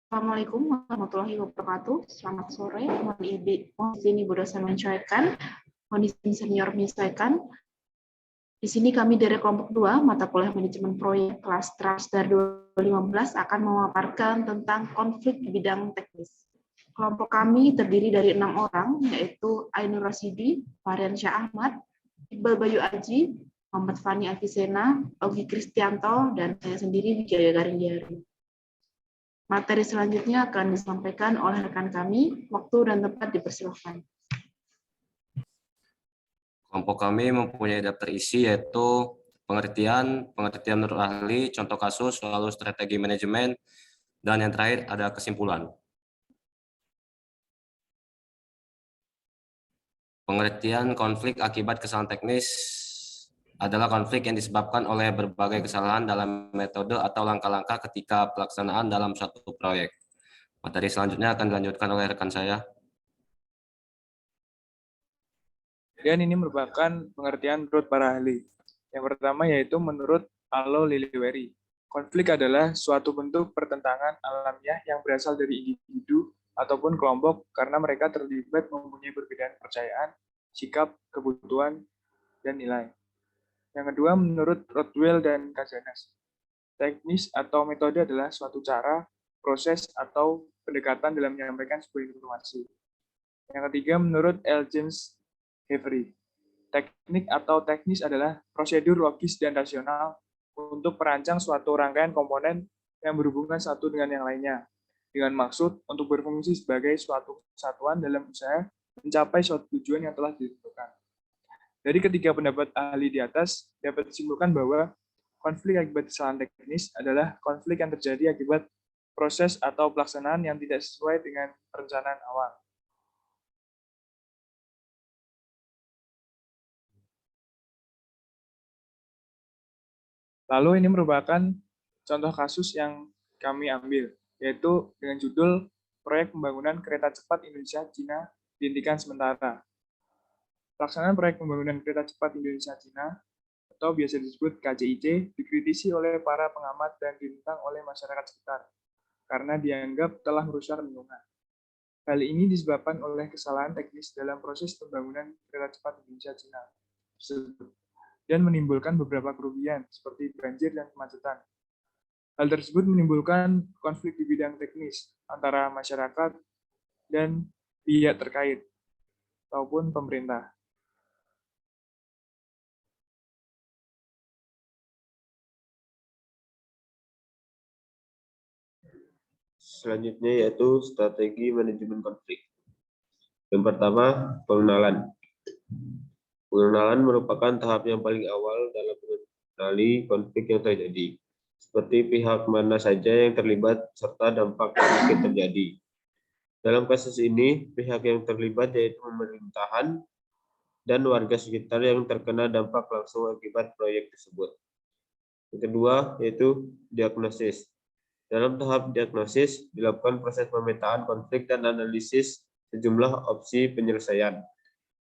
Assalamualaikum warahmatullahi wabarakatuh. Selamat sore. Mohon izin Ibu dosen menyesuaikan, mohon izin senior menyesuaikan. Di sini kami dari kelompok 2, mata kuliah manajemen proyek kelas Trasdar 2015 akan memaparkan tentang konflik di bidang teknis. Kelompok kami terdiri dari 6 orang, yaitu Ainur Rasidi, Varian Syah Ahmad, Iqbal Bayu Aji, Muhammad Fani Avisena, Ogi Kristianto, dan saya sendiri Wijaya Garindiari. Materi selanjutnya akan disampaikan oleh rekan kami. Waktu dan tempat dipersilakan. Kelompok kami mempunyai daftar isi yaitu pengertian menurut ahli, contoh kasus, lalu strategi manajemen, dan yang terakhir ada kesimpulan. Pengertian konflik akibat kesalahan teknis adalah konflik yang disebabkan oleh berbagai kesalahan dalam metode atau langkah-langkah ketika pelaksanaan dalam suatu proyek. Materi selanjutnya akan dilanjutkan oleh rekan saya. Dan ini merupakan pengertian menurut para ahli. Yang pertama yaitu menurut Alo Liliweri. Konflik adalah suatu bentuk pertentangan alamiah yang berasal dari individu ataupun kelompok karena mereka terlibat mempunyai perbedaan kepercayaan, sikap, kebutuhan, dan nilai. Yang kedua, menurut Rothwell dan Kazanas, teknis atau metode adalah suatu cara, proses, atau pendekatan dalam menyampaikan sebuah informasi. Yang ketiga, menurut L. James Avery, teknik atau teknis adalah prosedur logis dan rasional untuk merancang suatu rangkaian komponen yang berhubungan satu dengan yang lainnya, dengan maksud untuk berfungsi sebagai suatu kesatuan dalam usaha mencapai suatu tujuan yang telah ditentukan. Dari ketiga pendapat ahli di atas, dapat disimpulkan bahwa konflik akibat kesalahan teknis adalah konflik yang terjadi akibat proses atau pelaksanaan yang tidak sesuai dengan perencanaan awal. Lalu ini merupakan contoh kasus yang kami ambil, yaitu dengan judul Proyek Pembangunan Kereta Cepat Indonesia-Cina dihentikan sementara. Pelaksanaan proyek pembangunan kereta cepat Indonesia-Cina atau biasa disebut KCIC dikritisi oleh para pengamat dan ditentang oleh masyarakat sekitar karena dianggap telah merusak lingkungan. Hal ini disebabkan oleh kesalahan teknis dalam proses pembangunan kereta cepat Indonesia-Cina dan menimbulkan beberapa kerugian seperti banjir dan kemacetan. Hal tersebut menimbulkan konflik di bidang teknis antara masyarakat dan pihak terkait ataupun pemerintah. Selanjutnya yaitu strategi manajemen konflik. Yang pertama, pengenalan. Pengenalan merupakan tahap yang paling awal dalam mengenali konflik yang terjadi, seperti pihak mana saja yang terlibat serta dampak yang mungkin terjadi. Dalam kasus ini, pihak yang terlibat yaitu pemerintahan dan warga sekitar yang terkena dampak langsung akibat proyek tersebut. Yang kedua yaitu diagnosis. Dalam tahap diagnosis, dilakukan proses pemetaan konflik dan analisis sejumlah opsi penyelesaian.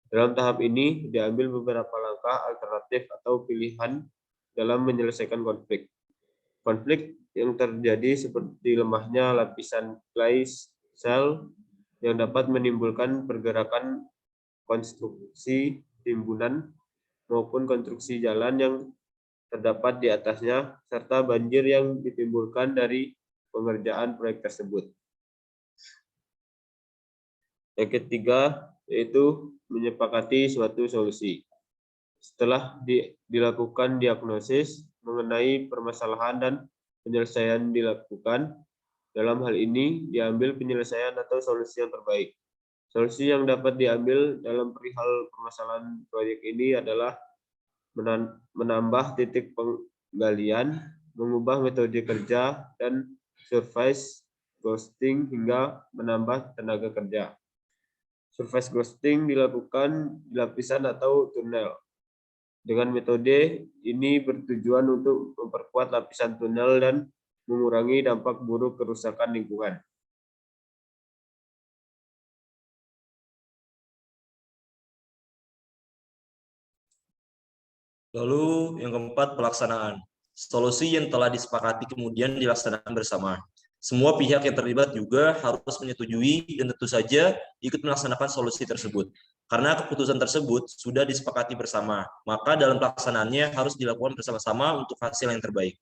Dalam tahap ini, diambil beberapa langkah alternatif atau pilihan dalam menyelesaikan konflik. Konflik yang terjadi seperti lemahnya lapisan clay shell yang dapat menimbulkan pergerakan konstruksi timbunan maupun konstruksi jalan yang terdapat di atasnya, serta banjir yang ditimbulkan dari pengerjaan proyek tersebut. Yang ketiga, yaitu menyepakati suatu solusi. Setelah dilakukan diagnosis mengenai permasalahan dan penyelesaian dilakukan, dalam hal ini diambil penyelesaian atau solusi yang terbaik. Solusi yang dapat diambil dalam perihal permasalahan proyek ini adalah menambah titik penggalian, mengubah metode kerja, dan surface ghosting hingga menambah tenaga kerja. Surface ghosting dilakukan di lapisan atau tunnel. Dengan metode ini bertujuan untuk memperkuat lapisan tunnel dan mengurangi dampak buruk kerusakan lingkungan. Lalu yang keempat, pelaksanaan. Solusi yang telah disepakati kemudian dilaksanakan bersama. Semua pihak yang terlibat juga harus menyetujui dan tentu saja ikut melaksanakan solusi tersebut. Karena keputusan tersebut sudah disepakati bersama, maka dalam pelaksanaannya harus dilakukan bersama-sama untuk hasil yang terbaik.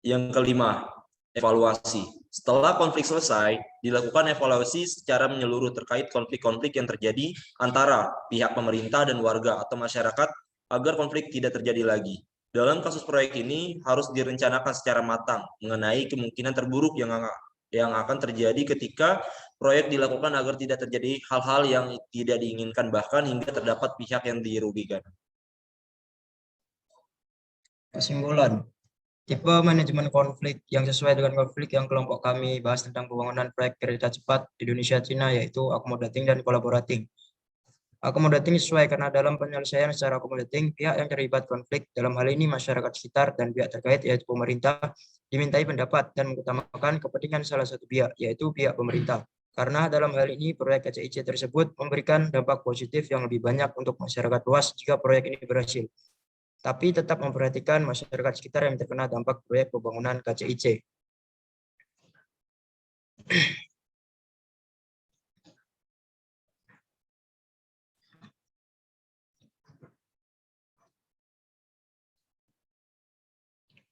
Yang kelima, evaluasi. Setelah konflik selesai, dilakukan evaluasi secara menyeluruh terkait konflik-konflik yang terjadi antara pihak pemerintah dan warga atau masyarakat agar konflik tidak terjadi lagi. Dalam kasus proyek ini harus direncanakan secara matang mengenai kemungkinan terburuk yang akan terjadi ketika proyek dilakukan agar tidak terjadi hal-hal yang tidak diinginkan, bahkan hingga terdapat pihak yang dirugikan. Kesimpulan. Tipe manajemen konflik yang sesuai dengan konflik yang kelompok kami bahas tentang pembangunan proyek kereta cepat di Indonesia-Cina yaitu accommodating dan collaborating. Accommodating sesuai karena dalam penyelesaian secara accommodating, pihak yang terlibat konflik, dalam hal ini masyarakat sekitar dan pihak terkait yaitu pemerintah, dimintai pendapat dan mengutamakan kepentingan salah satu pihak yaitu pihak pemerintah. Karena dalam hal ini proyek KCIC tersebut memberikan dampak positif yang lebih banyak untuk masyarakat luas jika proyek ini berhasil. Tapi tetap memperhatikan masyarakat sekitar yang terkena dampak proyek pembangunan KCIC.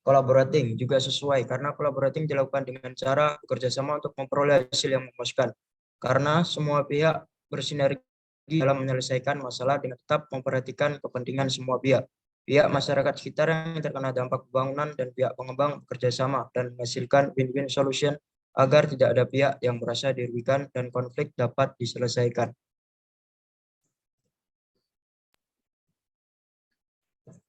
Collaborating juga sesuai karena collaborating dilakukan dengan cara bekerja sama untuk memperoleh hasil yang memuaskan. Karena semua pihak bersinergi dalam menyelesaikan masalah dengan tetap memperhatikan kepentingan semua pihak. Pihak masyarakat sekitar yang terkena dampak pembangunan dan pihak pengembang bekerja sama dan menghasilkan win-win solution agar tidak ada pihak yang merasa dirugikan dan konflik dapat diselesaikan.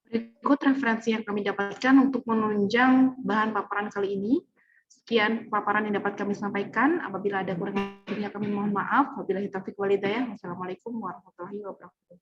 Berikut referensi yang kami dapatkan untuk menunjang bahan paparan kali ini. Sekian paparan yang dapat kami sampaikan. Apabila ada kurang lebihnya kami mohon maaf. Wabillahi taufiq wal hidayah. Wassalamualaikum warahmatullahi wabarakatuh.